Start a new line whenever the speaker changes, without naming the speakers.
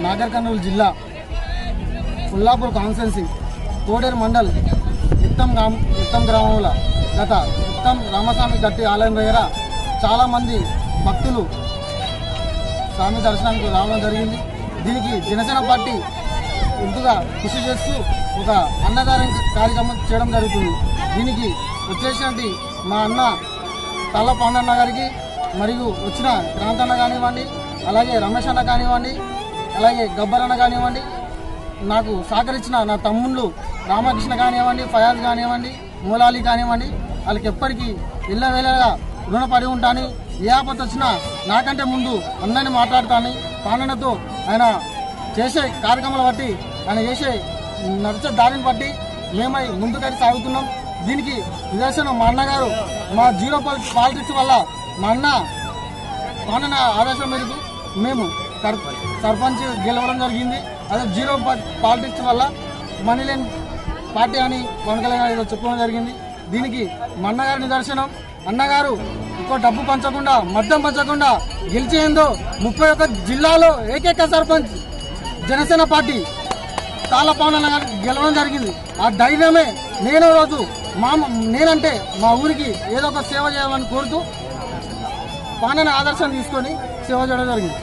నాగర్ కర్నూలు జిల్లా కొల్లాపూర్ కాన్స్టిట్యున్సీ కోడేరు మండల్ ఉత్తమ్ గ్రామంలో గత ఉత్తమ్ రామస్వామి గట్టి ఆలయం దగ్గర చాలామంది భక్తులు స్వామి దర్శనానికి రావడం జరిగింది. దీనికి జనసేన పార్టీ ఎంతగా కృషి చేస్తూ ఒక అన్నదానం కార్యక్రమం చేయడం జరుగుతుంది. దీనికి వచ్చేసినట్టు మా అన్న తల్ల పాండన్న గారికి మరియు వచ్చిన క్రాంతన్న కానివ్వండి, అలాగే రమేష్ అన్న కానివ్వండి, అలాగే గబ్బర్ అన్న కానివ్వండి, నాకు సహకరించిన నా తమ్ముళ్ళు రామకృష్ణ కానివ్వండి, ఫయాజ్ కానివ్వండి, మూలాలి కానివ్వండి, వాళ్ళకి ఎప్పటికీ ఇళ్ళవేళగా రుణపడి ఉంటాను. ఏ ఆపద వచ్చినా నాకంటే ముందు అందరినీ మాట్లాడతాను. పాండన్నతో ఆయన చేసే కార్యక్రమాలు బట్టి, ఆయన చేసే నడిచే దారిని బట్టి మేమై ముందుకని సాగుతున్నాం. దీనికి నిదర్శనం మా అన్నగారు మా జీరో పాలిటిక్స్ వల్ల మా అన్న పాండన్న ఆదేశం మేరకు మేము సర్పంచ్ గెలవడం జరిగింది. అదే జీరో పాలిటిక్స్ వల్ల మనీ లేని పార్టీ అని పవన్ కళ్యాణ్ చెప్పడం జరిగింది. దీనికి మా అన్నగారి నిదర్శనం. అన్నగారు ఎక్కువ డబ్బు పంచకుండా, మద్యం పంచకుండా గెలిచేందో 31 జిల్లాలో ఏకైక సర్పంచ్ జనసేన పార్టీ తాళ్ళ పవన్ గారు గెలవడం జరిగింది. ఆ ధైర్యమే నేను రోజు నేనంటే మా ఊరికి ఏదో ఒక సేవ చేయాలని కోరుతూ పాండన్న ఆదర్శం తీసుకొని సేవ చేయడం జరిగింది.